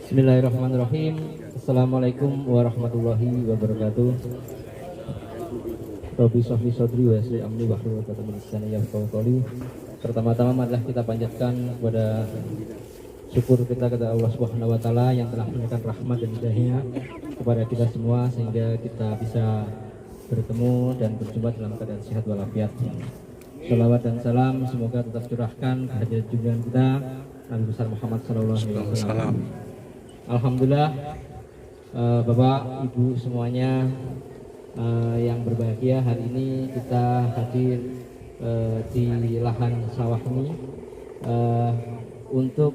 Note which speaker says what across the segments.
Speaker 1: Bismillahirrahmanirrahim. Assalamualaikum warahmatullahi wabarakatuh. Rabbi shrah li sadri wa yassir li amri wahlul 'uqdatam min lisani yafqahu qawli. Pertama-tama marilah kita panjatkan kepada syukur kita kepada Allah Subhanahu wa taala yang telah memberikan rahmat dan hidayah kepada kita semua sehingga kita bisa bertemu dan berjumpa dalam keadaan sehat walafiat. Salawat dan salam semoga tetap curahkan kehadirat junjungan kita Nabi besar Muhammad sallallahu alaihi wasallam. Alhamdulillah, Bapak Ibu semuanya yang berbahagia, hari ini kita hadir di lahan sawah ini untuk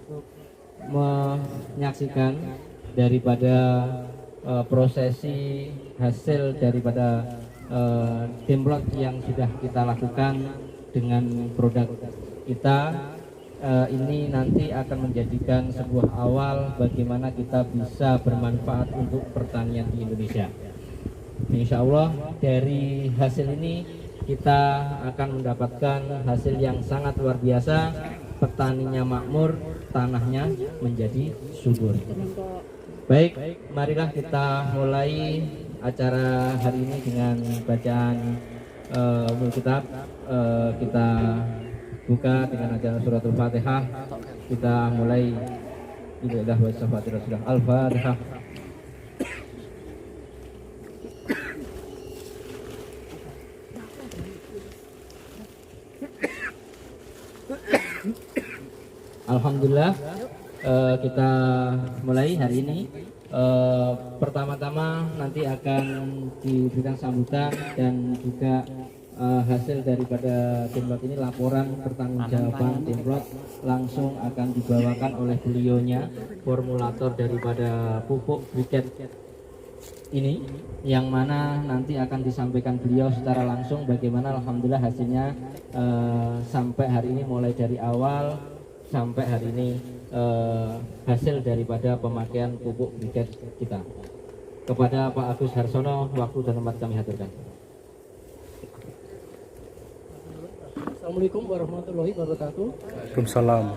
Speaker 1: menyaksikan daripada prosesi hasil daripada demplot yang sudah kita lakukan dengan produk kita. Ini nanti akan menjadikan sebuah awal bagaimana kita bisa bermanfaat untuk pertanian di Indonesia. Insya Allah dari hasil ini kita akan mendapatkan hasil yang sangat luar biasa. Petaninya makmur, tanahnya menjadi subur. Baik, marilah kita mulai acara hari ini dengan bacaan Ummul Kitab. Kita buka dengan acara suratul Fatihah. Kita mulai Inilah wa safatir Rasulullah. Al-Fatihah. Alhamdulillah, kita mulai hari ini. Pertama-tama nanti akan diberikan sambutan dan juga hasil daripada demplot ini, laporan pertanggungjawaban demplot langsung akan dibawakan oleh beliaunya, formulator daripada pupuk briket ini, yang mana nanti akan disampaikan beliau secara langsung bagaimana alhamdulillah hasilnya sampai hari ini, mulai dari awal sampai hari ini hasil daripada pemakaian pupuk briket kita. Kepada Pak Agus Harsono, waktu dan tempat kami haturkan.
Speaker 2: Assalamualaikum warahmatullahi wabarakatuh.
Speaker 3: Waalaikumsalam.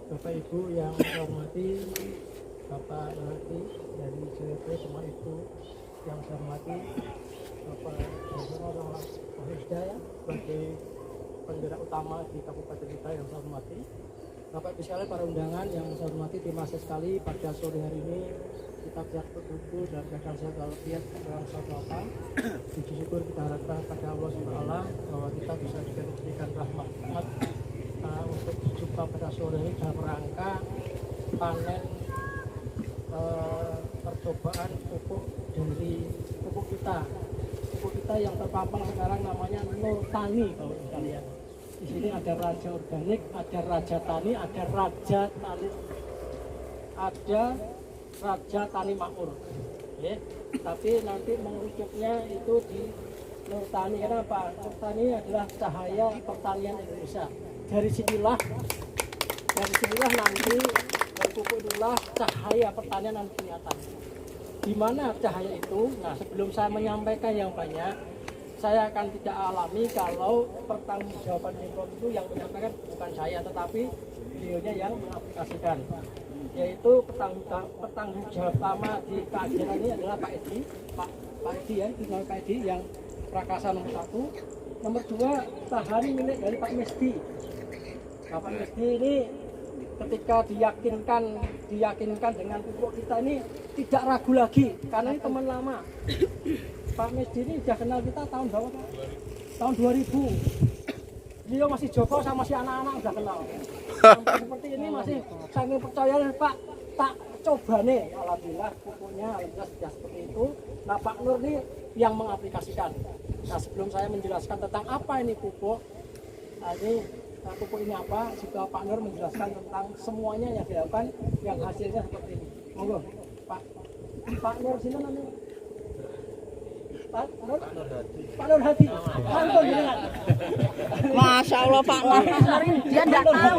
Speaker 2: Bapak Ibu yang saya hormati, Bapak Narati dari JP, semua Ibu yang saya hormati, Bapak Husda ya, sebagai penggerak utama di kabupaten kita yang saya hormati, Bapak Ibu sekalian para undangan yang saya hormati, terima kasih sekali pada sore hari ini kita bisa berkumpul dan keadaan sehat walafiat dalam satu apa. Puji syukur kita harapkan pada Allah SWT bahwa kita bisa diberikan rahmat untuk jumpa pada sore ini dalam rangka panen percobaan pupuk dari pupuk kita yang terpampang sekarang namanya Nur Tani, Bapak sekalian. Di sini ada Raja Organik, ada Raja Tani, ada Raja Tani, ada Raja Tani Makmur. Ya, tapi nanti mengerucutnya itu di Nur Tani. Kenapa? Nur Tani adalah cahaya pertanian Indonesia. Dari sinilah nanti dari pupuk itulah cahaya pertanian nanti kelihatan. Di mana cahaya itu? Nah, sebelum saya menyampaikan yang banyak, saya akan tidak alami kalau pertanggungjawaban demplot itu yang menyampaikan bukan saya, tetapi beliaunya yang mengaplikasikan. Yaitu pertanggungjawab utama di keadilan ini adalah Pak Edi, Pak Edi ya, Pak Edi yang Prakasa nomor 1. Nomor 2, sahari milik dari Pak Mesdi. Nah, Pak Mesdi ini ketika diyakinkan dengan pupuk kita ini tidak ragu lagi, karena ini teman lama. Pak Mesdi ini sudah kenal kita tahun berapa Pak? Tahun 2000. Beliau masih Joko sama si anak-anak udah kenal. Seperti ini masih saking percaya Pak, tak coba nih, alhamdulillah pupuknya alhamdulillah sudah seperti itu. Nah, Pak Nur ini yang mengaplikasikan. Nah, sebelum saya menjelaskan tentang apa ini pupuk, pupuk ini apa, juga Pak Nur menjelaskan tentang semuanya yang dilakukan, yang hasilnya seperti ini. Monggo, Pak Nur sini namanya. Pak Nur Hadi. Mantap ya.
Speaker 4: Masya Allah Pak Nur, dia tidak tahu.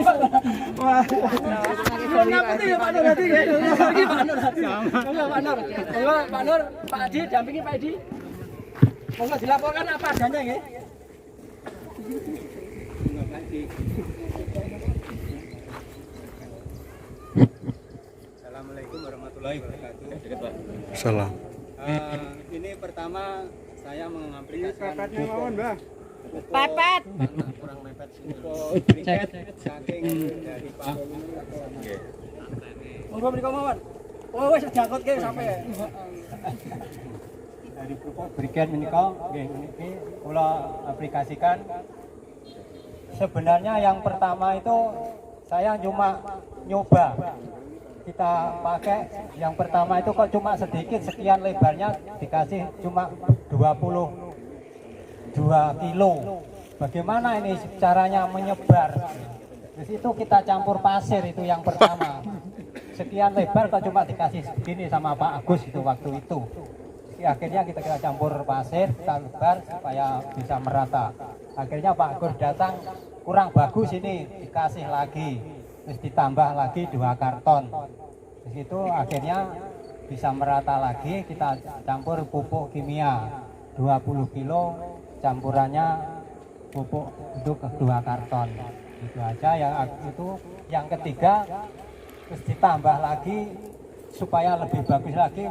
Speaker 2: Kenapa tuh ya Pak Nur Hadi ya? Ini Pak Nur Hadi. Pak Nur. Pak Nur, Pak Adi, dampingi Pak Adi. Monggo dilaporkan apa adanya ya.
Speaker 3: Assalamualaikum warahmatullahi wabarakatuh.
Speaker 5: Salam.
Speaker 3: Ini pertama saya mengaplikasikan pupuk
Speaker 4: Pepet.
Speaker 3: kurang mepet briket saking dari Pak.
Speaker 2: Monggo mriko mawon. Oh wis jangkut ke sampai.
Speaker 3: Dari pupuk briket menika nggih niki kula aplikasikan. Sebenarnya yang pertama itu saya cuma nyoba. Kita pakai yang pertama itu kok cuma sedikit, sekian lebarnya dikasih cuma 22 kilo. Bagaimana ini caranya menyebar? Di situ kita campur pasir, itu yang pertama. Sekian lebar kok cuma dikasih segini sama Pak Agus itu waktu itu. Akhirnya kita campur pasir, kita lebar supaya bisa merata. Akhirnya Pak Agus datang, kurang bagus ini, dikasih lagi, terus ditambah lagi 2 karton. Di situ akhirnya bisa merata lagi, kita campur pupuk kimia 20 kilo, campurannya pupuk untuk 2 karton. Itu aja. Yang ketiga, terus ditambah lagi supaya lebih bagus lagi,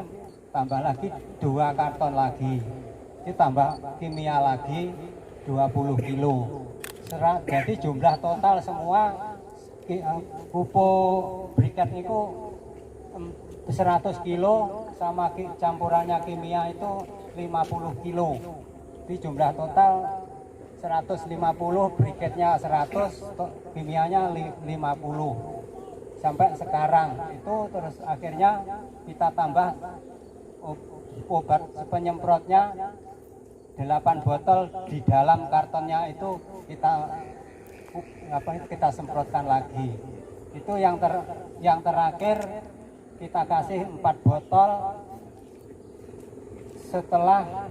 Speaker 3: tambah lagi 2 karton lagi, ditambah kimia lagi 20 kilo. Jadi jumlah total semua pupuk briket itu 100 kilo sama campurannya kimia itu 50 kilo. Di jumlah total 150, briketnya 100, kimianya 50. Sampai sekarang itu terus akhirnya kita tambah obat penyemprotnya 8 botol, di dalam kartonnya itu kita semprotkan lagi. Itu yang terakhir kita kasih 4 botol setelah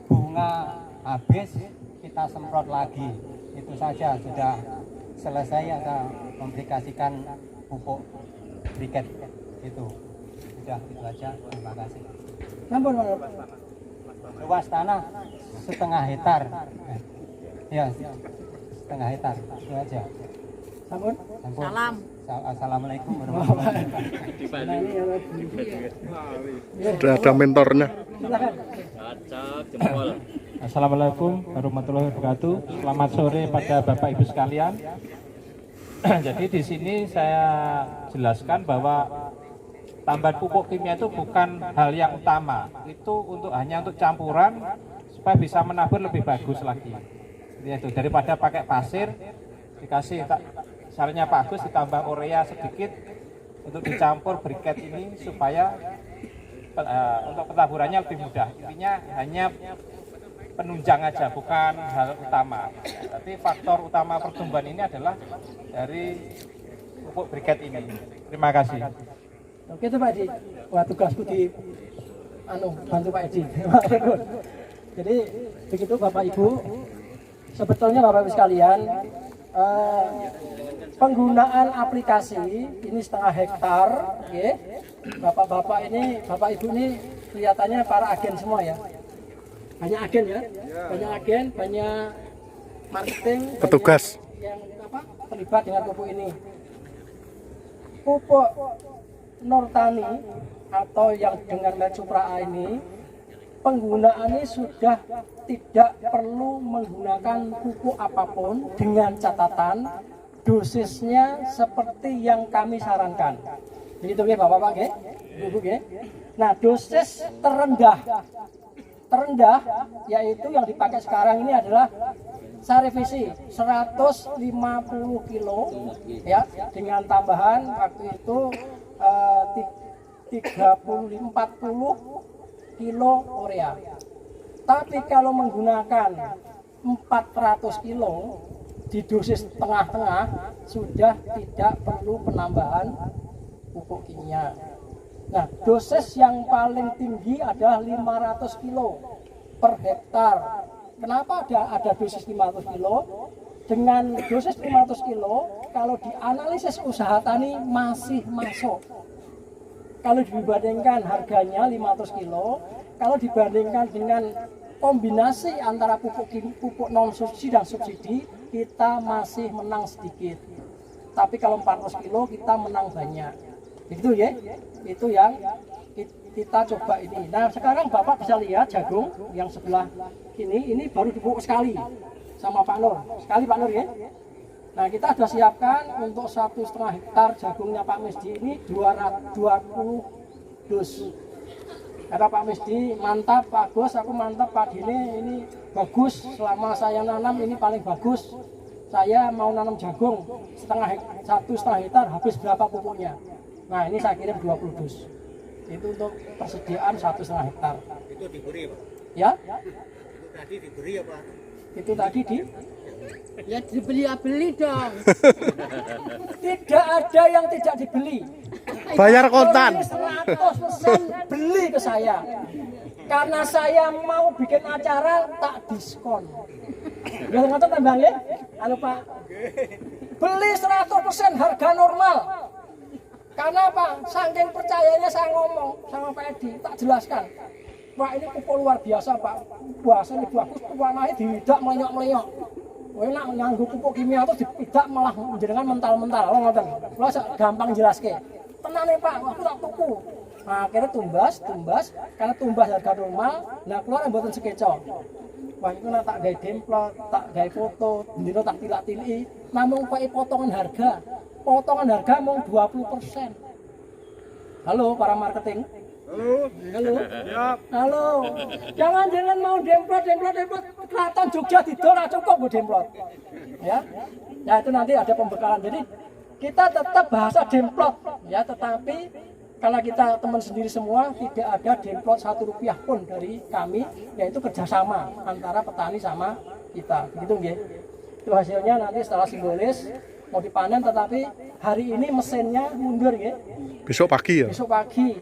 Speaker 3: bunga habis, kita semprot lagi. Itu saja, sudah selesai ya, aplikasikan pupuk briket itu. Sudah, itu aja. Terima kasih.
Speaker 2: Sampun,
Speaker 3: Luas tanah 1/2 hektar. Ya, 1/2 hektar. Itu aja.
Speaker 2: Sampun.
Speaker 3: Sampun.
Speaker 4: Salam.
Speaker 3: Assalamualaikum warahmatullahi wabarakatuh.
Speaker 5: Sudah ada mentornya.
Speaker 2: Silakan.
Speaker 6: Assalamualaikum warahmatullahi wabarakatuh. Selamat sore pada Bapak Ibu sekalian. Jadi di sini saya jelaskan bahwa tambahan pupuk kimia itu bukan hal yang utama. Itu hanya untuk campuran supaya bisa menabur lebih bagus lagi. Itu daripada pakai pasir, dikasih caranya Pak Agus ditambah urea sedikit untuk dicampur briket ini supaya untuk pentaburannya lebih mudah. Intinya hanya penunjang aja, bukan hal utama. Tapi faktor utama pertumbuhan ini adalah dari pupuk briket ini. Terima kasih.
Speaker 2: Oke itu Pak Edi. Wah tugasku di bantu Pak Edi. Jadi begitu Bapak Ibu. Sebetulnya Bapak Ibu sekalian, penggunaan aplikasi ini 1/2 hektar, okay. Bapak-bapak ini, Bapak Ibu ini kelihatannya para agen semua ya. Banyak agen ya, banyak agen, banyak marketing,
Speaker 5: Petugas
Speaker 2: yang terlibat dengan pupuk ini. Pupuk Nortani atau yang dengan merek Supra A ini, penggunaannya sudah tidak perlu menggunakan pupuk apapun, dengan catatan dosisnya seperti yang kami sarankan. Begitu ya Bapak-bapak ya, Ibu ya. Nah, dosis terendah yaitu yang dipakai sekarang ini adalah saya revisi 150 kilo ya, dengan tambahan waktu itu 40 kilo urea. Tapi kalau menggunakan 400 kilo di dosis tengah-tengah sudah tidak perlu penambahan pupuk kimia. Nah, dosis yang paling tinggi adalah 500 kilo per hektar. Kenapa ada dosis 500 kilo? Dengan dosis 500 kilo, kalau dianalisis usaha tani masih masuk. Kalau dibandingkan harganya 500 kilo, kalau dibandingkan dengan kombinasi antara pupuk non subsidi dan subsidi, kita masih menang sedikit. Tapi kalau 400 kilo kita menang banyak. Itu ya, itu yang kita coba ini. Nah sekarang Bapak bisa lihat jagung yang sebelah ini baru dipupuk sekali sama Pak Nur, sekali Pak Nur ya. Nah kita sudah siapkan untuk 1,5 hektar jagungnya Pak Mesdi ini 220 dus. Kata Pak Mesdi, mantap Pak Bos, aku mantap Pak Dine, ini bagus. Selama saya nanam ini paling bagus. Saya mau nanam jagung 1,5 hektar, habis berapa pupuknya? Nah ini saya kirim 20 dus. Itu untuk persediaan 1,5 hektar.
Speaker 3: Itu diberi Pak?
Speaker 2: Ya?
Speaker 3: Itu tadi diberi apa?
Speaker 2: Itu tadi di?
Speaker 4: Ya dibeli dong.
Speaker 2: Tidak ada yang tidak dibeli.
Speaker 5: Bayar kontan.
Speaker 2: 100% beli ke saya. Karena saya mau bikin acara tak diskon. Ya ngoten ta Bang ya? Halo Pak. Beli 100% harga normal. Karena apa? Saking percayanya saya ngomong sama Pak Edi, tak jelaskan. Pak ini pupuk luar biasa Pak. Bahasa ini bagus, warnanya tidak melenyok-melenyok. Enak nganggo pupuk kimia terus tidak malah jenengan mental-mental. Oh ngoten. Kula gampang jelaske. Tenane Pak, aku tak tuku. Nah, akhirnya tumbas, karena tumbas harga normal, nah keluar mboten sekeco. Wah, itu tak gawe demplot, tak gawe foto, dino tak tilak-tiliki, namung pakai potongan harga. Potongan harga mau 20%. Halo para marketing. Halo. Halo. Jangan mau demplot. Keraton Jogja didol cukup Bu demplot. Ya. Ya itu nanti ada pembekalan. Jadi kita tetap bahasa demplot ya, tetapi karena kita teman sendiri semua tidak ada demplot Rp1 pun dari kami, yaitu kerjasama antara petani sama kita. Begitu nggih. Itu hasilnya nanti setelah simbolis mau dipanen, tetapi hari ini mesinnya mundur ya.
Speaker 5: Besok pagi ya?
Speaker 2: Besok pagi.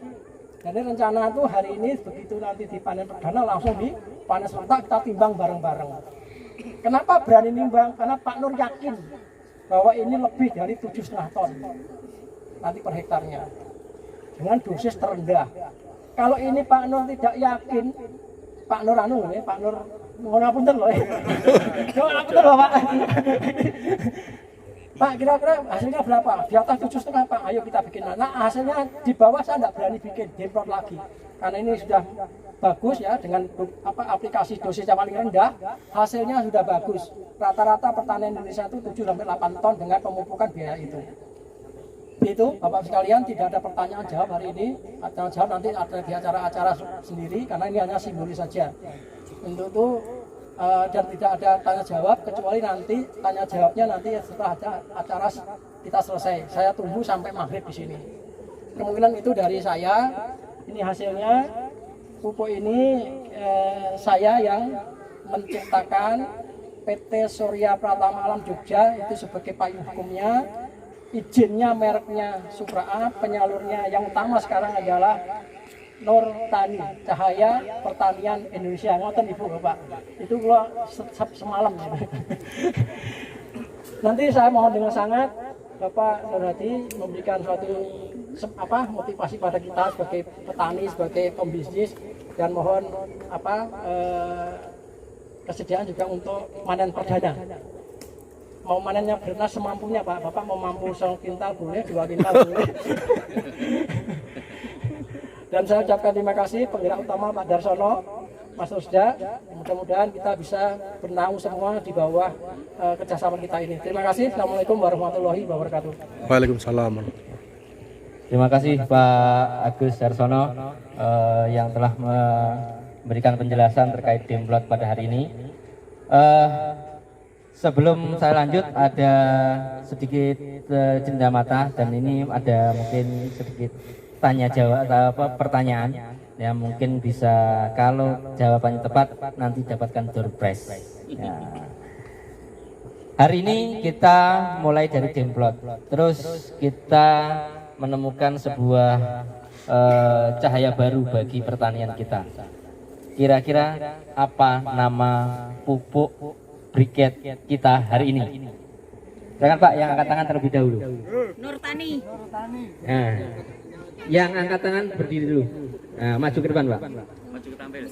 Speaker 2: Jadi rencana itu hari ini begitu nanti dipanen perdana langsung dipanen serentak, kita timbang bareng-bareng. Kenapa berani nimbang? Karena Pak Nur yakin bahwa ini lebih dari 7,5 ton nanti per hektarnya dengan dosis terendah. Kalau ini Pak Nur tidak yakin, Pak Nur Pak Nur mohon ngapunten loh. Mohon ngapunten loh Pak. Pak kira-kira hasilnya berapa? Di atas 7,5 Pak, ayo kita bikin. Nah hasilnya di bawah saya tidak berani bikin demplot lagi. Karena ini sudah bagus ya, dengan aplikasi dosis yang paling rendah, hasilnya sudah bagus. Rata-rata pertanian Indonesia itu 7-8 ton dengan pemupukan biaya itu. Itu Bapak sekalian, tidak ada pertanyaan jawab hari ini. Jawab nanti ada di acara-acara sendiri, karena ini hanya simbolis saja. Untuk itu dan tidak ada tanya jawab, kecuali nanti tanya jawabnya nanti setelah ada acara kita selesai. Saya tunggu sampai maghrib di sini. Kemungkinan itu dari saya. Ini hasilnya. Pupuk ini saya yang menciptakan, PT Surya Pratama Alam Jogja itu sebagai payung hukumnya. Izinnya mereknya Supra A, penyalurnya yang utama sekarang adalah Nur Tani, Cahaya Pertanian Indonesia. Ngoten Ibu Bapak. Itu gua semalam. Nanti saya mohon dengan sangat Bapak Nur Hadi memberikan suatu motivasi pada kita sebagai petani, sebagai pembisnis, dan mohon kesediaan juga untuk panen perdana. Mau manennya berenang semampunya Pak. Bapak mau mampu 1 kintal boleh, 2 kintal boleh. Dan saya ucapkan terima kasih penggerak utama Pak Darsono, Mas Rusda. Mudah-mudahan kita bisa bernaung semua di bawah kerjasama kita ini. Terima kasih. Assalamualaikum warahmatullahi wabarakatuh.
Speaker 5: Waalaikumsalam.
Speaker 1: Terima kasih Pak Agus Darsono yang telah memberikan penjelasan terkait demplot pada hari ini. Sebelum saya lanjut, ada sedikit jeda mata, dan ini ada mungkin sedikit tanya jawab atau pertanyaan yang mungkin bisa, kalau jawabannya tepat nanti dapatkan door prize. Ya. Hari ini kita mulai dari demplot, terus kita menemukan sebuah cahaya baru bagi pertanian kita. Kira-kira apa nama pupuk briket kita hari ini? Silakan Pak, yang angkat tangan terlebih dahulu.
Speaker 4: Nur Tani.
Speaker 1: Nah, yang angkat tangan berdiri dulu. Nah, maju ke depan Pak.
Speaker 7: Maju ke tampil.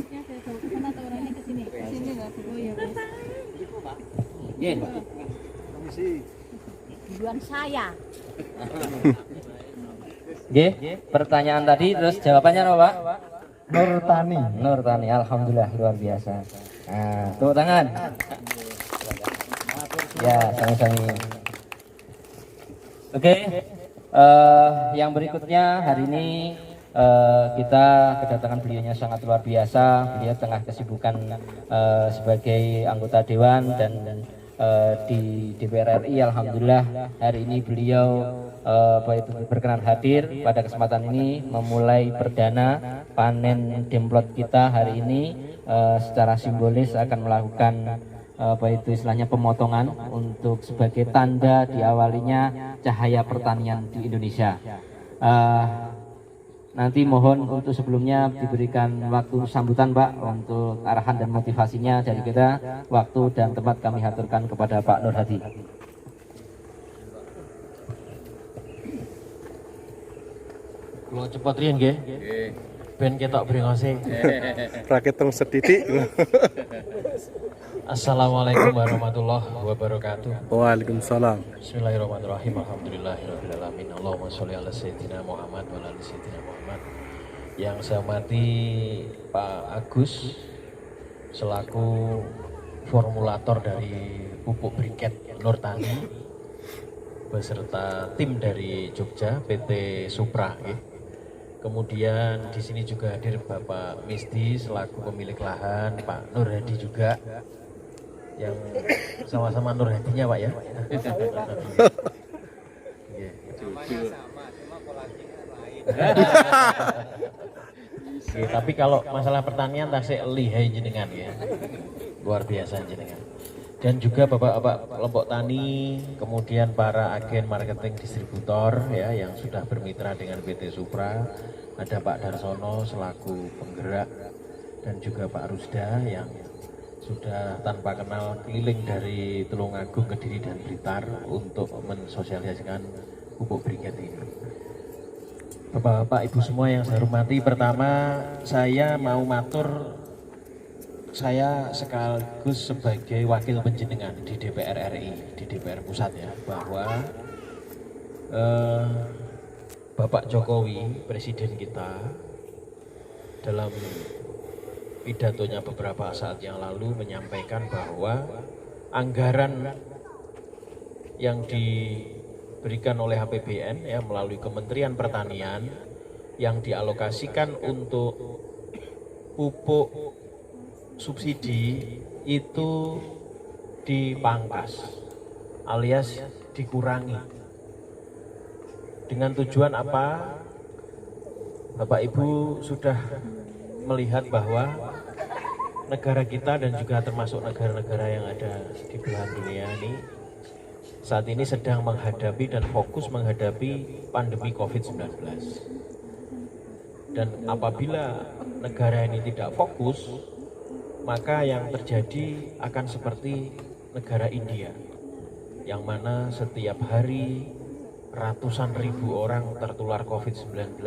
Speaker 1: Iya.
Speaker 4: Duluan saya.
Speaker 1: Nggih, pertanyaan tadi terus jawabannya apa, Pak?
Speaker 3: Nur Tani.
Speaker 1: Nur Tani, alhamdulillah luar biasa. Nah, tepuk tangan. Ya, sami-sami. Oke, yang berikutnya hari ini kita kedatangan beliaunya sangat luar biasa. Beliau tengah kesibukan sebagai anggota dewan dan di DPR RI. Alhamdulillah hari ini beliau berkenan hadir pada kesempatan ini memulai perdana panen demplot kita hari ini. Secara simbolis akan melakukan istilahnya pemotongan untuk sebagai tanda diawalinya cahaya pertanian di Indonesia. Nanti mohon untuk sebelumnya diberikan waktu sambutan Pak untuk arahan dan motivasinya dari kita. Waktu dan tempat kami haturkan kepada Pak Nur Hadi.
Speaker 7: Kalau cepat rian nggih. Ben ketok brengose.
Speaker 5: Rakit teng sedidik.
Speaker 7: Assalamualaikum warahmatullahi wabarakatuh.
Speaker 5: Waalaikumsalam.
Speaker 7: Bismillahirrahmanirrahim. Alhamdulillahirabbil alamin. Allahumma sholli ala sayyidina Muhammad wa ala ali sayyidina Muhammad. Yang saya hormati Pak Agus selaku formulator dari pupuk briket Nur Tani beserta tim dari Jogja PT Supra. Kemudian di sini juga hadir Bapak Misdi selaku pemilik lahan, Pak Nur Hadi juga yang sama-sama Nur Hadinya Pak ya. Oke, tapi kalau masalah pertanian tasik lihai jenengan ya, luar biasa jenengan. Dan juga bapak-bapak kelompok tani, kemudian para agen marketing distributor ya yang sudah bermitra dengan PT Supra, ada Pak Darsono selaku penggerak dan juga Pak Rusda yang sudah tanpa kenal keliling dari Tulungagung, Kediri dan Blitar untuk mensosialisasikan pupuk briket ini. Bapak-bapak, Ibu semua yang saya hormati, pertama saya mau matur, saya sekaligus sebagai wakil penjenengan di DPR RI, di DPR Pusat ya, bahwa Bapak Jokowi, Presiden kita, dalam pidatonya beberapa saat yang lalu menyampaikan bahwa anggaran yang diberikan oleh APBN ya melalui Kementerian Pertanian yang dialokasikan untuk pupuk subsidi itu dipangkas alias dikurangi. Dengan tujuan apa? Bapak Ibu sudah melihat bahwa negara kita dan juga termasuk negara-negara yang ada di belahan dunia ini saat ini sedang menghadapi dan fokus menghadapi pandemi COVID-19. Dan apabila negara ini tidak fokus, maka yang terjadi akan seperti negara India, yang mana setiap hari ratusan ribu orang tertular COVID-19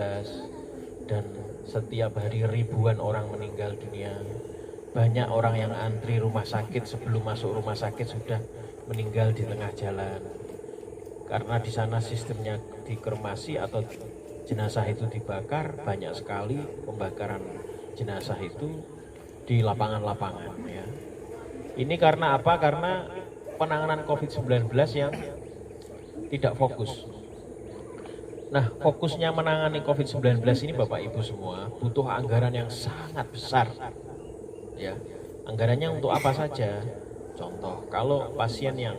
Speaker 7: dan setiap hari ribuan orang meninggal dunia. Banyak orang yang antri rumah sakit sebelum masuk rumah sakit sudah meninggal di tengah jalan. Karena di sana sistemnya dikremasi atau jenazah itu dibakar, banyak sekali pembakaran jenazah itu di lapangan-lapangan ya. Ini karena apa? Karena penanganan COVID-19 yang tidak fokus. Nah, fokusnya menangani COVID-19 ini Bapak Ibu semua butuh anggaran yang sangat besar. Ya. Anggarannya untuk apa saja? Contoh, kalau pasien yang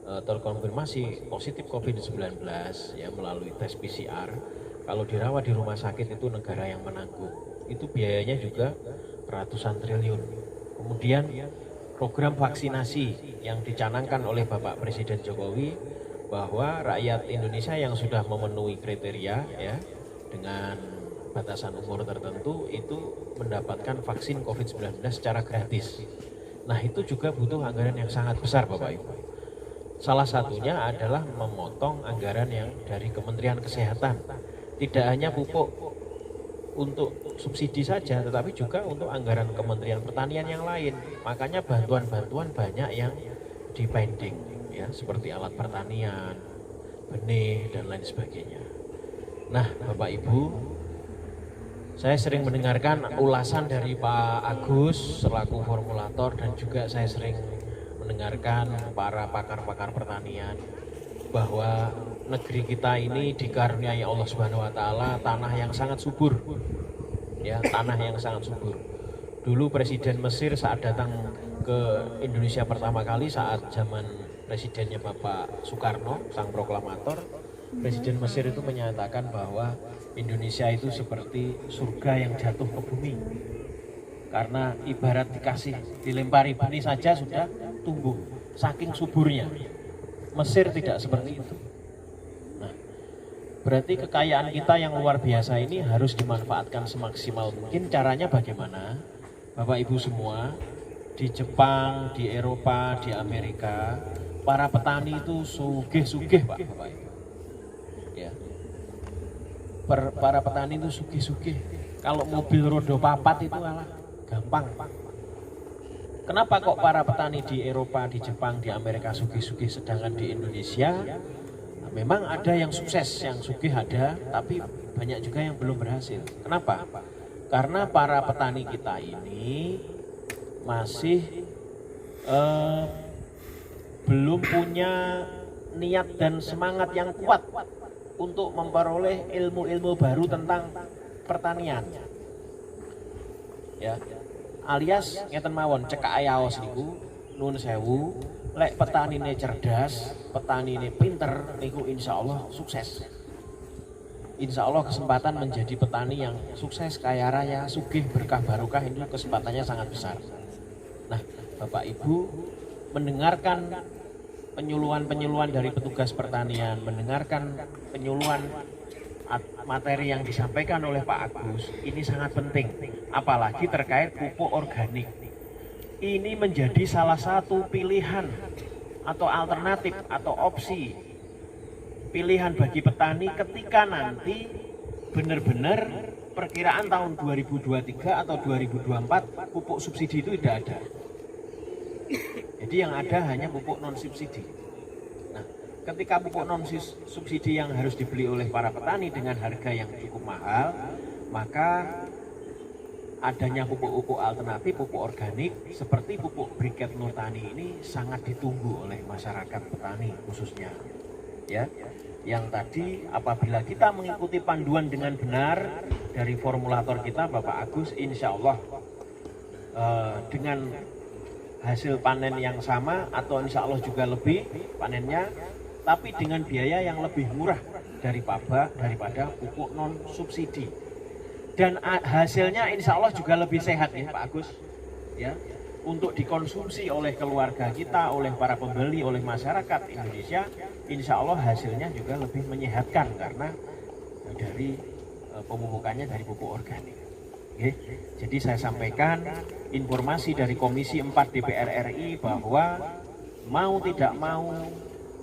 Speaker 7: terkonfirmasi positif COVID-19 ya melalui tes PCR, kalau dirawat di rumah sakit itu negara yang menanggung. Itu biayanya juga ratusan triliun. Kemudian program vaksinasi yang dicanangkan oleh Bapak Presiden Jokowi bahwa rakyat Indonesia yang sudah memenuhi kriteria ya dengan batasan umur tertentu itu mendapatkan vaksin COVID-19 secara gratis. Nah, itu juga butuh anggaran yang sangat besar Bapak Ibu. Salah satunya adalah memotong anggaran yang dari Kementerian Kesehatan. Tidak hanya pupuk untuk subsidi saja, tetapi juga untuk anggaran Kementerian Pertanian yang lain. Makanya bantuan-bantuan banyak yang dipending, ya, seperti alat pertanian, benih dan lain sebagainya. Nah, Bapak Ibu, saya sering mendengarkan ulasan dari Pak Agus selaku formulator dan juga saya sering mendengarkan para pakar-pakar pertanian bahwa negeri kita ini dikaruniai Allah Subhanahu wa taala tanah yang sangat subur. Ya, tanah yang sangat subur. Dulu Presiden Mesir saat datang ke Indonesia pertama kali saat zaman presidennya Bapak Soekarno, sang proklamator, Presiden Mesir itu menyatakan bahwa Indonesia itu seperti surga yang jatuh ke bumi. Karena ibarat dilempari benih saja sudah tumbuh, saking suburnya. Mesir tidak seperti itu. Nah, berarti kekayaan kita yang luar biasa ini harus dimanfaatkan semaksimal mungkin. Caranya bagaimana? Bapak Ibu semua, di Jepang, di Eropa, di Amerika, para petani itu sugih-sugih Pak, Bapak Ibu. Ya. Para petani itu sugih-sugih. Kalau mobil roda papat itu malah gampang. Kenapa kok para petani di Eropa, di Jepang, di Amerika sugih-sugih sedangkan di Indonesia memang ada yang sukses, yang sugih ada, tapi banyak juga yang belum berhasil. Kenapa? Karena para petani kita ini masih belum punya niat dan semangat yang kuat untuk memperoleh ilmu-ilmu baru tentang pertanian. Ya, alias ngeten mawon cekak ayaos niku nun sewu, lek petanine cerdas, petanine pinter niku insya Allah sukses. Insya Allah kesempatan menjadi petani yang sukses, kaya raya, sugih, berkah barokah itu kesempatannya sangat besar. Nah, Bapak Ibu mendengarkan penyuluhan-penyuluhan dari petugas pertanian, mendengarkan penyuluhan materi yang disampaikan oleh Pak Agus, ini sangat penting. Apalagi terkait pupuk organik. Ini menjadi salah satu pilihan atau alternatif atau opsi pilihan bagi petani ketika nanti benar-benar perkiraan tahun 2023 atau 2024 pupuk subsidi itu tidak ada. Jadi yang ada hanya pupuk non subsidi. Nah, ketika pupuk non subsidi yang harus dibeli oleh para petani dengan harga yang cukup mahal, maka adanya pupuk-pupuk alternatif, pupuk organik seperti pupuk briket Nurtani ini sangat ditunggu oleh masyarakat petani khususnya. Ya, yang tadi apabila kita mengikuti panduan dengan benar dari formulator kita Bapak Agus, insya Allah dengan hasil panen yang sama atau insya Allah juga lebih panennya, tapi dengan biaya yang lebih murah daripada pupuk non subsidi. Dan hasilnya insya Allah juga lebih sehat ya Pak Agus, ya, untuk dikonsumsi oleh keluarga kita, oleh para pembeli, oleh masyarakat Indonesia. Insya Allah hasilnya juga lebih menyehatkan karena dari pemupukannya dari pupuk organik. Oke. Jadi saya sampaikan informasi dari Komisi 4 DPR RI bahwa mau tidak mau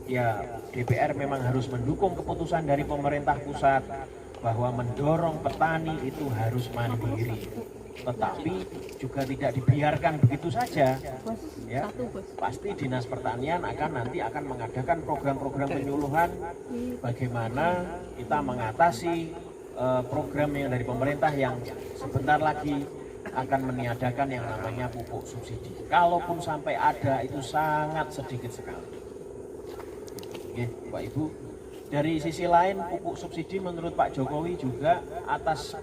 Speaker 7: ya DPR memang harus mendukung keputusan dari pemerintah pusat bahwa mendorong petani itu harus mandiri, tetapi juga tidak dibiarkan begitu saja. Ya, pasti Dinas Pertanian nanti akan mengadakan program-program penyuluhan bagaimana kita mengatasi program yang dari pemerintah yang sebentar lagi akan meniadakan yang namanya pupuk subsidi. Kalaupun sampai ada itu sangat sedikit sekali. Oke, Pak Ibu. Dari sisi lain pupuk subsidi menurut Pak Jokowi juga atas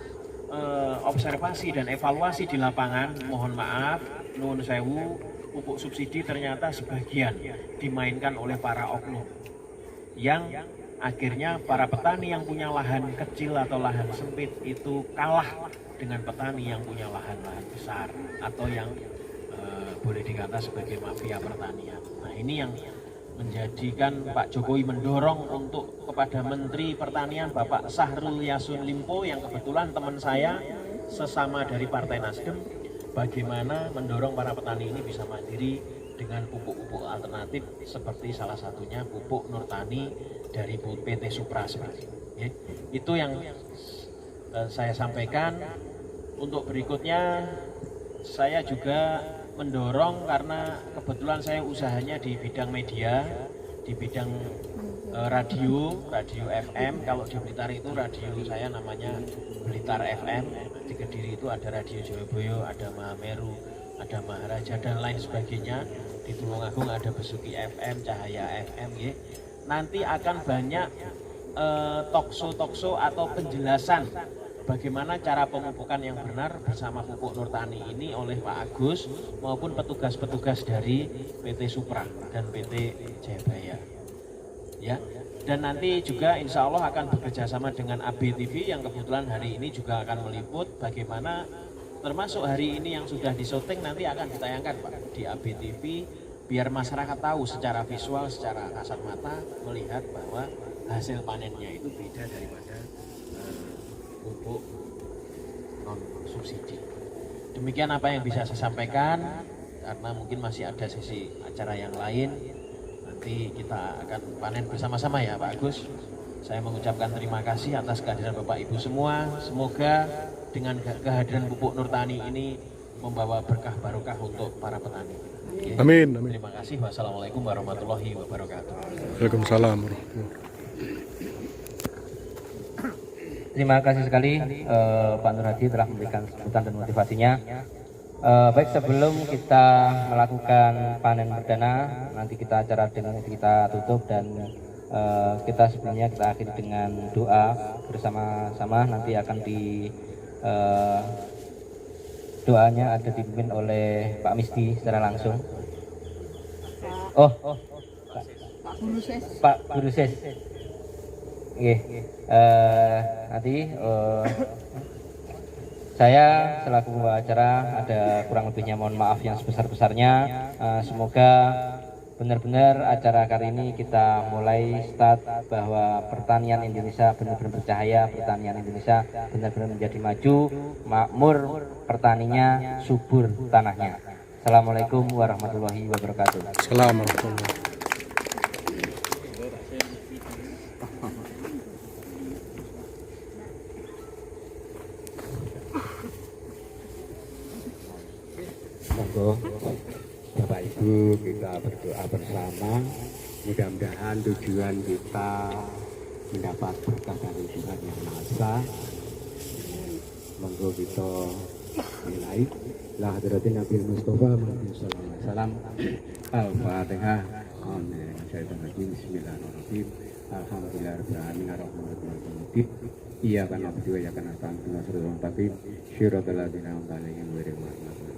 Speaker 7: observasi dan evaluasi di lapangan, mohon maaf, nuwun sewu, pupuk subsidi ternyata sebagian dimainkan oleh para oknum yang akhirnya para petani yang punya lahan kecil atau lahan sempit itu kalah dengan petani yang punya lahan-lahan besar atau yang boleh dikata sebagai mafia pertanian. Nah, ini yang menjadikan Pak Jokowi mendorong untuk kepada Menteri Pertanian Bapak Syahrul Yassin Limpo yang kebetulan teman saya sesama dari Partai Nasdem, bagaimana mendorong para petani ini bisa mandiri dengan pupuk-pupuk alternatif seperti salah satunya pupuk Nurtani dari PT Supra seperti itu. Ya, itu yang saya sampaikan. Untuk berikutnya saya juga mendorong karena kebetulan saya usahanya di bidang media, di bidang radio FM. Kalau di Blitar itu radio saya namanya Blitar FM. Di Kediri itu ada Radio Joyoboyo, ada Mahameru, ada Maharaja dan lain sebagainya. Di Tulungagung ada Besuki FM, Cahaya FM. Ya. Nanti akan banyak talkshow atau penjelasan bagaimana cara pemupukan yang benar bersama pupuk Nurtani ini oleh Pak Agus maupun petugas-petugas dari PT Supra dan PT Jayabaya. Ya, dan nanti juga insya Allah akan bekerja sama dengan ABTV yang kebetulan hari ini juga akan meliput bagaimana termasuk hari ini yang sudah disyuting nanti akan ditayangkan Pak di ABTV biar masyarakat tahu secara visual, secara kasat mata melihat bahwa hasil panennya itu beda daripada pupuk non subsidi. Demikian apa yang bisa saya sampaikan karena mungkin masih ada sesi acara yang lain. Nanti kita akan panen bersama-sama ya Pak Agus. Saya mengucapkan terima kasih atas kehadiran Bapak Ibu semua. Semoga dengan kehadiran pupuk Nurtani ini membawa berkah barokah untuk para petani. Oke.
Speaker 5: Amin, amin.
Speaker 7: Terima kasih. Wassalamualaikum warahmatullahi wabarakatuh.
Speaker 5: Waalaikumsalam warahmatullahi.
Speaker 1: Terima kasih sekali Pak Nur Hadi telah memberikan sambutan dan motivasinya. Baik, sebelum kita melakukan panen perdana, nanti kita acara dengan kita tutup dan kita sebelumnya kita akhiri dengan doa bersama-sama. Nanti akan doanya ada dipimpin oleh Pak Misdi secara langsung. Pak Guru Ses. Oke, nanti saya selaku pembawa acara ada kurang lebihnya mohon maaf yang sebesar-besarnya. Semoga benar-benar acara kali ini kita mulai start bahwa pertanian Indonesia benar-benar bercahaya, pertanian Indonesia benar-benar menjadi maju, makmur, pertaniannya subur tanahnya. Assalamualaikum warahmatullahi wabarakatuh.
Speaker 5: Assalamualaikum.
Speaker 8: Monggo Bapak Ibu kita berdoa bersama, mudah-mudahan tujuan kita mendapat berkah dari Tuhan Yang Maha Esa. Monggo kita mulai. La hadratin Nabi Mustafa Muhammad sallallahu alaihi wasallam. Al-Fatihah. Amin. Bismillahirrahmanirrahim. Alhamdulillahirabbil alamin arrahmanirrahim. Iyyaka na'budu wa iyyaka nasta'in ihdinas siratal mustaqim. Shiratal ladzina an'amta 'alaihim ghairil maghdubi 'alaihim.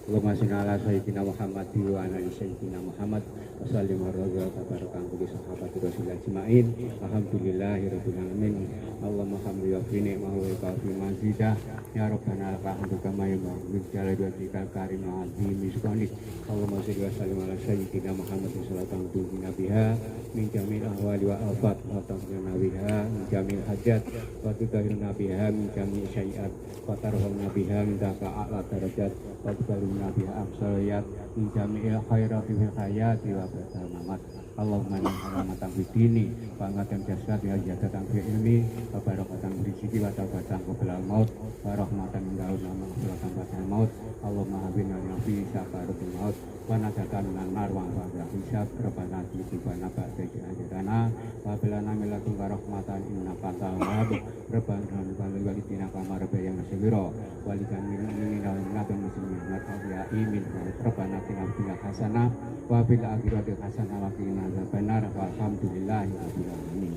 Speaker 8: Allahumma shalli ala sayyidina Muhammad wa ala ali sayyidina Muhammad wa sallim wa barakan bi sahabati Rasulillah ajmain. Alhamdulillahirabbil alamin. Allahumma hamdi wa fi ni'mahu wa kafi mazidah. Ya Rabbana alhamdu kama yanbaghi li jalali wajhikal karim wa azimi subhanik. Allahumma shalli wa sallim ala sayyidina Muhammad sallallahu alaihi wasallam biha min jamil ahwali wa afat wa taqina biha min jamil hajat wa tudahirna biha min jamil syai'at wa tarhamna biha min a'la darajat wa tukarrimna biha amsaliyat min jamil khairati fil hayati wa ba'dal mamat. Allahumma inna haramatan fid dini wa angatan jasad ya jadatan fil ilmi wa barakatan fil rizqi wa taubatan qabla maut wa rahmatan min daun wa maghfiratan ba'da maut. Allahumma habina nabi sakaratul maut wa najatan minan nar wa ba'da hisab. Rabbana atina ba'da ajrana wa bilana min ladunka rahmatan innaka antal wahhab. Rabbana hab lana kama rabbayana shaghira wa likan minna innaka muslimin wa tabi'in. Rabbana atina fid dunya hasanah wa fil akhirati hasanah wa qina adzabannar. Walhamdulillahi rabbil alamin.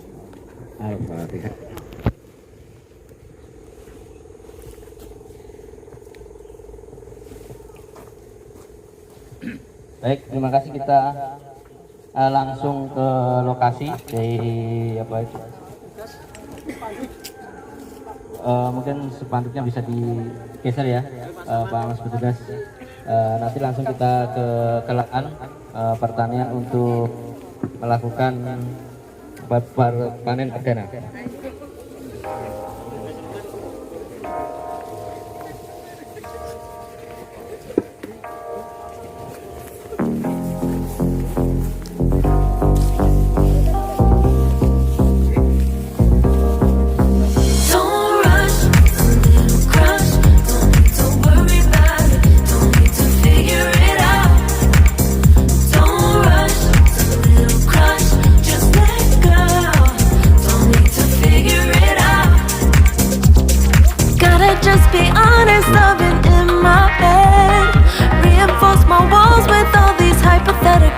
Speaker 8: Al-Fatihah.
Speaker 1: Baik, terima kasih. Kita langsung ke lokasi dari apa itu? Mungkin spanduknya bisa digeser ya, Pak Mas petugas. Nanti langsung kita ke lahan pertanian untuk melakukan panen perdana.
Speaker 9: Just let go.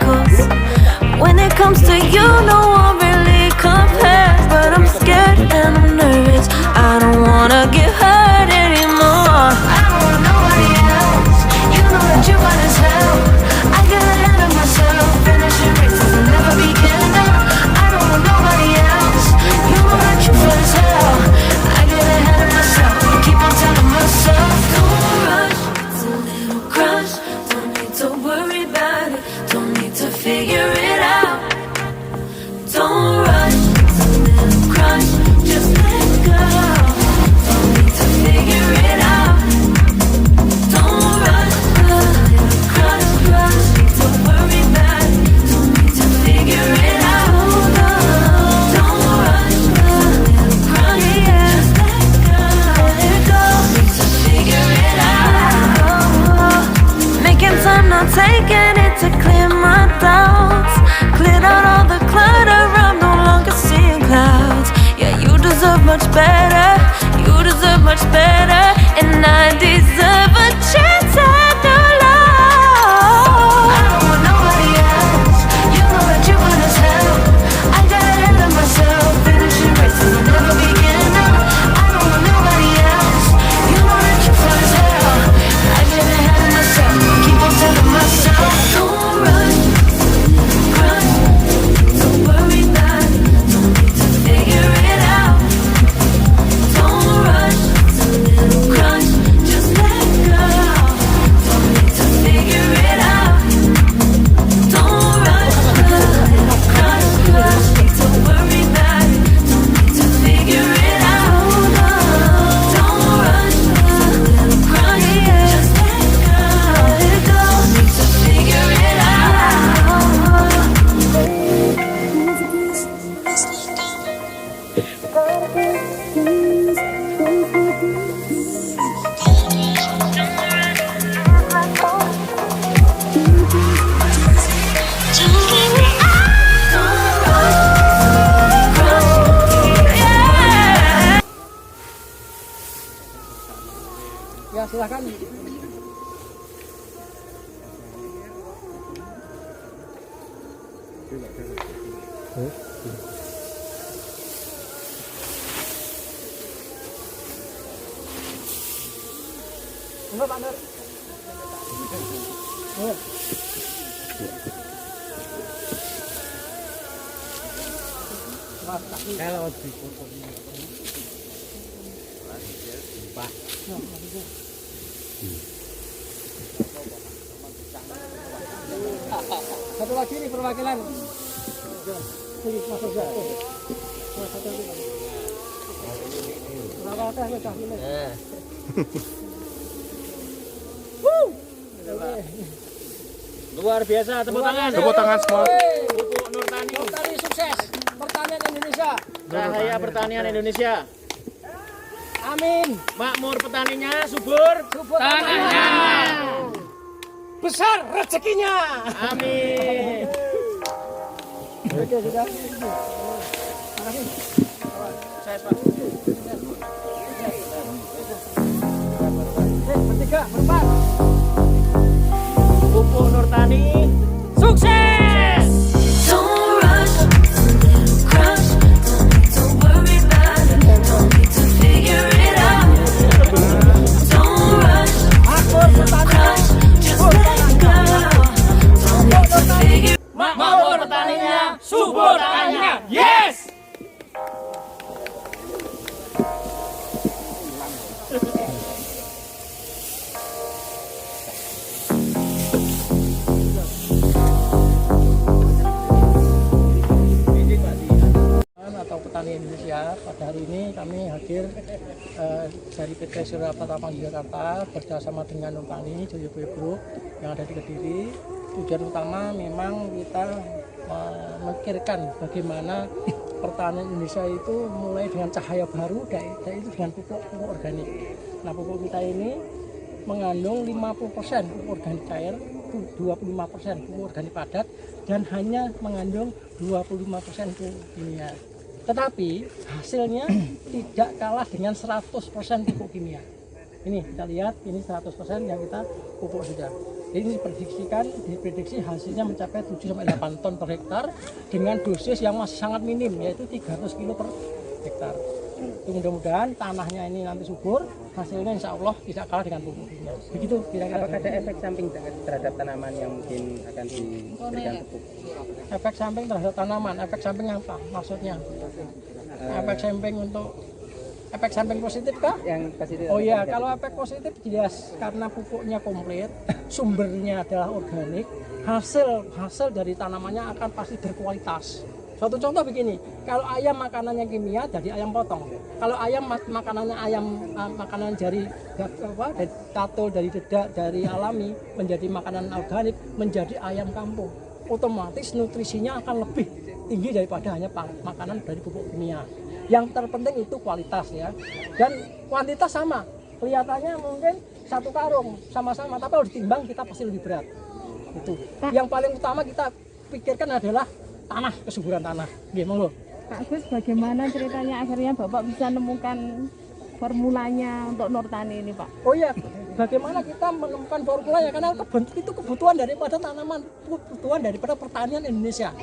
Speaker 9: miracles. When it comes to you, no one really compares. But I'm scared and I'm nervous. I don't wanna get hurt anymore. I don't want nobody else. You know that you run as hell. I get ahead of myself. Finishing races and never begin. I don't want nobody else. You know that you run as hell. I get ahead of myself. Keep on telling myself, don't rush. It's a little crush. Don't need to worry about it. Don't need to figure it out. Don't rush. It's a little crush. Just let go. Don't need to figure it out. Don't rush. A little crush, crush. Don't worry about it. Don't need to figure it out. Don't rush. A little crush. Just let go. Don't need to figure it out. Making time, not taking it to clear my doubts. Cleared out all the clutter, I'm no longer seeing clouds. Yeah, you deserve much better. You deserve much better. And I deserve a chance at new love. I don't want nobody else. You know that you run as hell. I got ahead of myself. Finishing races will never begin. I don't want nobody else. You know that you run as hell. I get ahead of myself. Keep on telling myself, don't rush. Crush. Don't worry about it. Don't need to figure it out. Don't rush. It's a little crush. Just let go. Don't need to figure it out. Don't rush. A little crush, crush. Don't worry about it. Don't need to figure it out. Don't rush. A little crush. Just let go. Don't need to figure it out.
Speaker 2: Ya silakan. Enggak, Pak Nur. Kalau satu lagi nih perwakilan. Sini masuk ya. Satu lagi. Berapa teh lo cah ini?
Speaker 7: Luar biasa, tepuk tangan.
Speaker 5: Tepuk tangan semua.
Speaker 7: Pupuk Nurtani.
Speaker 2: Nurtani sukses. Pertanian Indonesia.
Speaker 7: Cahaya pertanian Indonesia.
Speaker 2: Amin.
Speaker 7: Makmur petaninya, subur
Speaker 2: Tanahnya. Besar rezekinya.
Speaker 7: Amin.
Speaker 2: Oke, sudah.
Speaker 7: Saya Pak.
Speaker 2: Bertiga, berempat.
Speaker 7: Pupuk Nurtani sukses.
Speaker 9: Don't rush, crush. Don't need to worry about it. Don't need to figure it out. Don't rush, crush. Just let go. Don't need to figure.
Speaker 7: Makmur petaninya, subur tanahnya. Yes.
Speaker 2: Atau petani Indonesia, pada hari ini kami hadir dari PT Surya Pratama Jakarta bersama dengan Nurtani Joyoboyo Group yang ada di Kediri. Tujuan utama memang kita memikirkan bagaimana pertanian Indonesia itu mulai dengan cahaya baru, yaitu dengan pupuk organik. Nah, pupuk kita ini mengandung 50% pupuk organik cair, 25% pupuk organik padat, dan hanya mengandung 25% pupuk kimia. Tetapi hasilnya tidak kalah dengan 100% pupuk kimia. Ini kita lihat, ini 100% yang kita pupuk sudah. Ini diprediksi hasilnya mencapai 7-8 ton per hektar dengan dosis yang masih sangat minim, yaitu 300 kilo per hektar. Mudah-mudahan tanahnya ini nanti subur, hasilnya insya Allah tidak kalah dengan pupuk kimia. Begitu kira-kira.
Speaker 10: Apakah ada efek samping terhadap tanaman yang mungkin akan diberikan pupuk?
Speaker 2: Efek samping terhadap tanaman, efek samping apa maksudnya? Efek samping untuk efek samping positif kah?
Speaker 10: Yang positif.
Speaker 2: Oh iya, kalau efek positif jelas karena pupuknya komplit, sumbernya adalah organik, hasil dari tanamannya akan pasti berkualitas. Suatu contoh begini, kalau ayam makanannya kimia jadi ayam potong. Kalau ayam makanannya makanan dari tato, dari dedak, dari alami menjadi makanan organik, menjadi ayam kampung. Otomatis nutrisinya akan lebih tinggi daripada hanya makanan dari pupuk kimia. Yang terpenting itu kualitas ya. Dan kuantitas sama. Kelihatannya mungkin satu karung sama-sama, tapi kalau ditimbang kita pasti lebih berat. Itu. Yang paling utama kita pikirkan adalah tanah, kesuburan tanah. Gimana?
Speaker 11: Pak Gus, bagaimana ceritanya akhirnya Bapak bisa menemukan formulanya untuk Nurtani ini, Pak?
Speaker 2: Oh iya, bagaimana kita menemukan formulanya? Karena itu kebutuhan daripada tanaman, kebutuhan daripada pertanian Indonesia.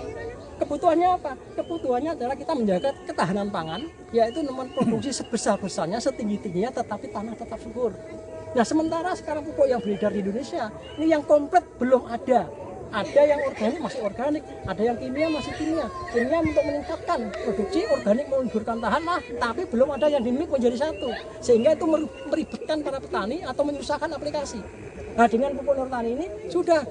Speaker 2: Kebutuhannya apa? Kebutuhannya adalah kita menjaga ketahanan pangan, yaitu memproduksi sebesar-besarnya, setinggi-tingginya, tetapi tanah tetap subur. Nah, sementara sekarang pupuk yang beredar di Indonesia, ini yang komplit belum ada. Ada yang organik masih organik, ada yang kimia masih kimia. Kimia untuk meningkatkan produksi, organik menyuburkan tanah, tapi belum ada yang dimix menjadi satu. Sehingga itu meribetkan para petani atau menyusahkan aplikasi. Nah, dengan pupuk Nurtani ini sudah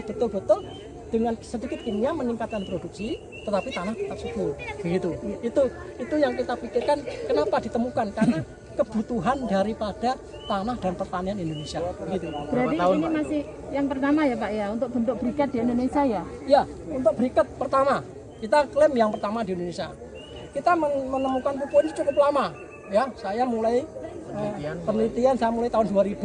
Speaker 2: betul-betul dengan sedikit kimia meningkatkan produksi, tetapi tanah tetap subur. Begitu. Itu yang kita pikirkan kenapa ditemukan, karena kebutuhan daripada tanah dan pertanian Indonesia. Begitu.
Speaker 11: Berarti ini masih yang pertama ya Pak ya, untuk bentuk briket di Indonesia ya?
Speaker 2: Ya, untuk briket pertama. Kita klaim yang pertama di Indonesia. Kita menemukan pupuk ini cukup lama. Ya, saya mulai penelitian saya mulai tahun 2000,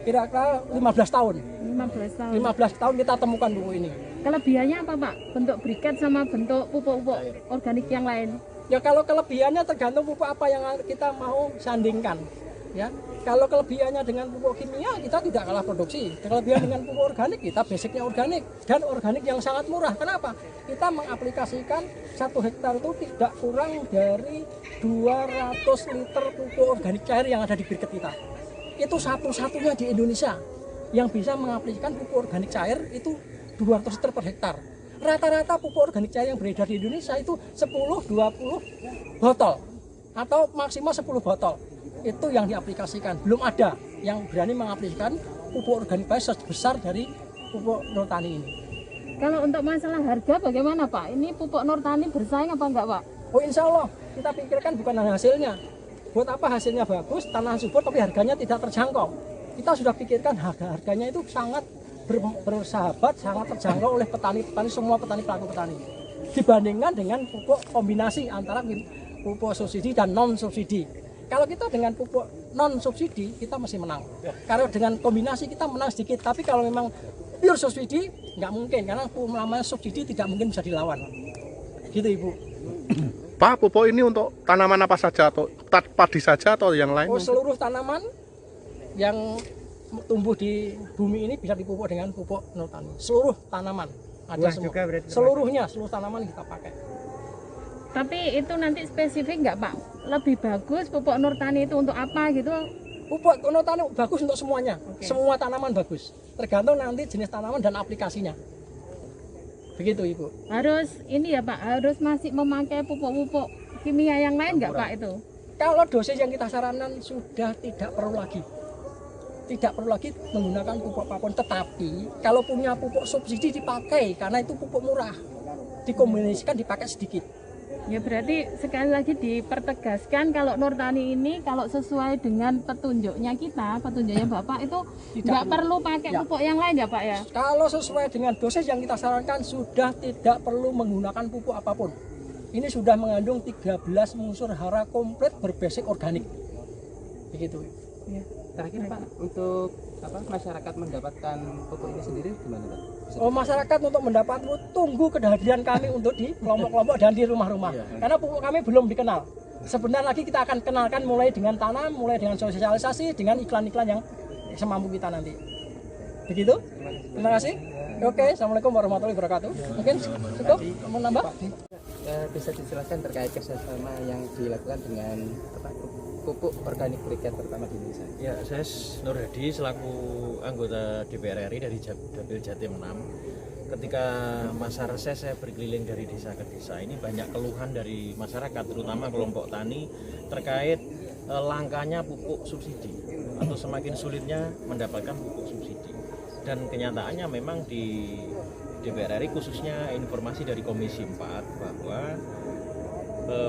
Speaker 2: kira-kira 15 tahun. 15 tahun kita temukan pupuk ini.
Speaker 11: Kelebihannya apa Pak? Bentuk briket sama bentuk pupuk-pupuk organik yang lain?
Speaker 2: Ya kalau kelebihannya tergantung pupuk apa yang kita mau sandingkan. Ya, kalau kelebihannya dengan pupuk kimia kita tidak kalah produksi. Kelebihan dengan pupuk organik kita basicnya organik dan organik yang sangat murah. Kenapa? Kita mengaplikasikan 1 hektar itu tidak kurang dari 200 liter pupuk organik cair yang ada di briket kita. Itu satu-satunya di Indonesia yang bisa mengaplikasikan pupuk organik cair itu 200 liter per hektar. Rata-rata pupuk organik cair yang beredar di Indonesia itu 10-20 botol atau maksimal 10 botol. Itu yang diaplikasikan. Belum ada yang berani mengaplikasikan pupuk organik cair sebesar dari pupuk Nurtani ini.
Speaker 11: Kalau untuk masalah harga bagaimana Pak? Ini pupuk Nurtani bersaing apa enggak Pak?
Speaker 2: Oh insya Allah, kita pikirkan bukan hasilnya. Buat apa hasilnya bagus, tanah subur tapi harganya tidak terjangkau. Kita sudah pikirkan harganya itu sangat bersahabat, sangat terjangkau oleh petani-petani, semua petani pelaku petani. Dibandingkan dengan pupuk kombinasi antara pupuk subsidi dan non subsidi. Kalau kita dengan pupuk non subsidi kita masih menang. Karena dengan kombinasi kita menang sedikit. Tapi kalau memang pure subsidi nggak mungkin, karena namanya subsidi tidak mungkin bisa dilawan. Gitu Ibu.
Speaker 5: Pak, pupuk ini untuk tanaman apa saja, atau padi saja atau yang lain?
Speaker 2: Oh, seluruh tanaman yang tumbuh di bumi ini bisa dipupuk dengan pupuk Nurtani. Seluruh tanaman ada semua. Seluruh tanaman kita pakai.
Speaker 11: Tapi itu nanti spesifik nggak Pak? Lebih bagus pupuk Nurtani itu untuk apa gitu?
Speaker 2: Pupuk Nurtani bagus untuk semuanya. Semua tanaman bagus. Tergantung nanti jenis tanaman dan aplikasinya. Begitu Ibu.
Speaker 11: Harus ini ya Pak, harus masih memakai pupuk-pupuk kimia yang lain nggak Pak itu?
Speaker 2: Kalau dosis yang kita sarankan sudah tidak perlu lagi. Tidak perlu lagi menggunakan pupuk apapun, tetapi kalau punya pupuk subsidi dipakai karena itu pupuk murah, dikombinasikan dipakai sedikit.
Speaker 11: Ya berarti sekali lagi dipertegaskan kalau Nurtani ini kalau sesuai dengan petunjuknya kita, petunjuknya Bapak itu nggak perlu pakai pupuk yang lain ya Pak ya?
Speaker 2: Kalau sesuai dengan dosis yang kita sarankan sudah tidak perlu menggunakan pupuk apapun. Ini sudah mengandung 13 unsur hara komplit berbasis organik. Begitu.
Speaker 10: Ya. Terakhir Pak, untuk masyarakat mendapatkan pupuk ini sendiri gimana Pak?
Speaker 2: Oh, masyarakat untuk mendapat tunggu kehadiran kami untuk di kelompok-kelompok dan di rumah-rumah. Karena pupuk kami belum dikenal. Sebentar lagi kita akan kenalkan mulai dengan tanam, mulai dengan sosialisasi, dengan iklan-iklan yang semampu kita nanti. Begitu? Terima kasih. Oke, assalamualaikum warahmatullahi wabarakatuh. Mungkin cukup mau nambah?
Speaker 10: Bisa dijelaskan terkait kerjasama yang dilakukan dengan pupuk organik briket pertama di Indonesia?
Speaker 7: Ya, saya Nur Hadi selaku anggota DPR RI dari Dapil Jatim 6. Ketika masa reses saya berkeliling dari desa ke desa, ini banyak keluhan dari masyarakat, terutama kelompok tani terkait langkanya pupuk subsidi atau semakin sulitnya mendapatkan pupuk subsidi. Dan kenyataannya memang di DPR RI khususnya informasi dari Komisi 4 bahwa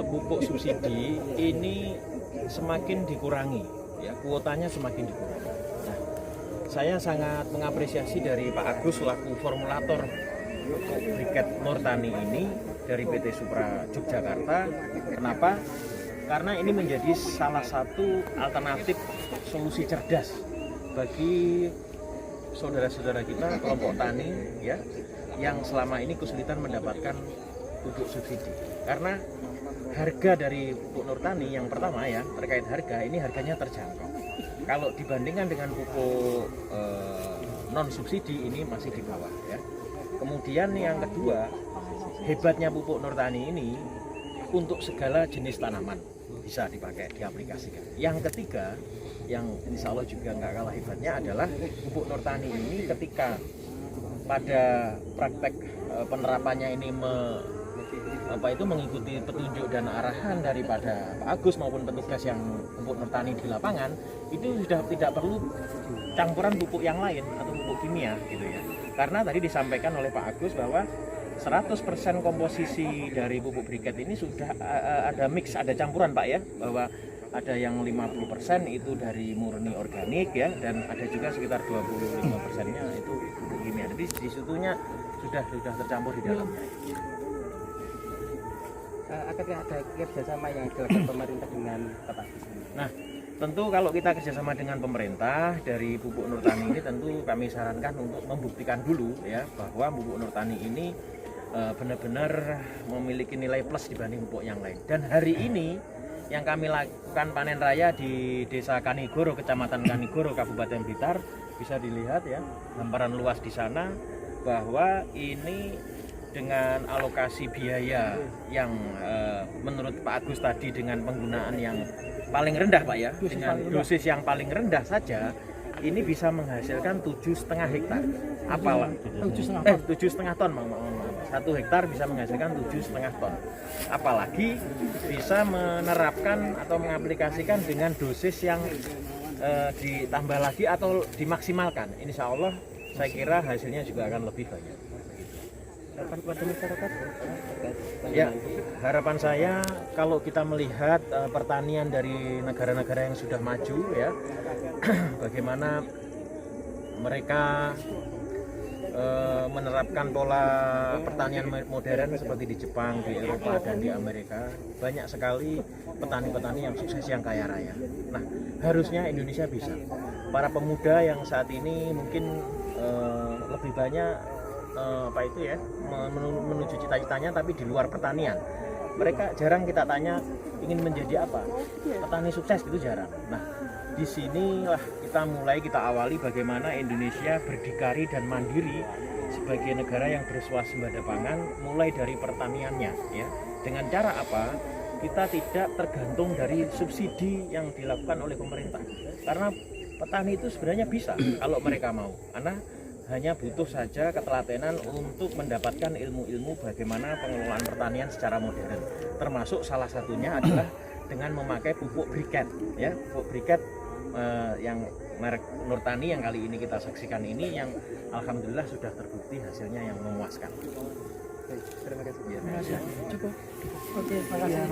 Speaker 7: pupuk subsidi ini semakin dikurangi, ya, kuotanya semakin dikurangi. Nah, saya sangat mengapresiasi dari Pak Agus selaku formulator pupuk briket Nurtani ini dari PT Supra Yogyakarta. Kenapa? Karena ini menjadi salah satu alternatif solusi cerdas bagi saudara-saudara kita kelompok tani, ya, yang selama ini kesulitan mendapatkan pupuk subsidi. Karena harga dari pupuk Nurtani yang pertama, ya, terkait harga, ini harganya terjangkau. Kalau dibandingkan dengan pupuk non subsidi ini masih di bawah, ya. Kemudian yang kedua, hebatnya pupuk Nurtani ini untuk segala jenis tanaman bisa dipakai, diaplikasikan. Yang ketiga, yang insya Allah juga nggak kalah hebatnya adalah pupuk Nurtani ini ketika pada praktek penerapannya ini mengikuti petunjuk dan arahan daripada Pak Agus maupun petugas yang pupuk Nurtani di lapangan, itu sudah tidak perlu campuran pupuk yang lain atau pupuk kimia gitu ya. Karena tadi disampaikan oleh Pak Agus bahwa 100% komposisi dari pupuk briket ini sudah ada mix, ada campuran Pak, ya, bahwa ada yang 50% itu dari murni organik, ya, dan ada juga sekitar 25%-nya itu pupuk kimia. Jadi di situnya sudah tercampur di dalamnya.
Speaker 10: Apakah ada kerjasama yang dilakukan pemerintah dengan petani?
Speaker 7: Nah, tentu kalau kita kerjasama dengan pemerintah dari pupuk Nurtani ini, tentu kami sarankan untuk membuktikan dulu, ya, bahwa pupuk Nurtani ini benar-benar memiliki nilai plus dibanding pupuk yang lain. Dan hari ini yang kami lakukan panen raya di Desa Kanigoro, Kecamatan Kanigoro, Kabupaten Blitar, bisa dilihat, ya, hamparan luas di sana, bahwa ini dengan alokasi biaya yang menurut Pak Agus tadi dengan penggunaan yang paling rendah, Pak, ya, dengan dosis yang paling rendah saja ini bisa menghasilkan 7,5 hektar. Apalah 7,5 ton, 1 hektar bisa menghasilkan 7,5 ton. Apalagi bisa menerapkan atau mengaplikasikan dengan dosis yang ditambah lagi atau dimaksimalkan. Insya Allah saya kira hasilnya juga akan lebih banyak. Ya, harapan saya kalau kita melihat pertanian dari negara-negara yang sudah maju, ya, bagaimana mereka menerapkan pola pertanian modern seperti di Jepang, di Eropa, dan di Amerika. Banyak sekali petani-petani yang sukses, yang kaya raya. Nah, harusnya Indonesia bisa. Para pemuda yang saat ini mungkin lebih banyak menuju cita-citanya tapi di luar pertanian. Mereka jarang kita tanya ingin menjadi apa. Petani sukses itu jarang. Nah, di sinilah kita awali bagaimana Indonesia berdikari dan mandiri sebagai negara yang bersuasembada pangan mulai dari pertaniannya, ya. Dengan cara apa? Kita tidak tergantung dari subsidi yang dilakukan oleh pemerintah. Karena petani itu sebenarnya bisa kalau mereka mau. Karena hanya butuh saja ketelatenan untuk mendapatkan ilmu-ilmu bagaimana pengelolaan pertanian secara modern. Termasuk salah satunya adalah dengan memakai pupuk briket, ya, pupuk briket yang merek Nurtani yang kali ini kita saksikan ini, yang alhamdulillah sudah terbukti hasilnya yang memuaskan.
Speaker 10: Terima kasih.
Speaker 2: Cukup. Oke, terima kasih.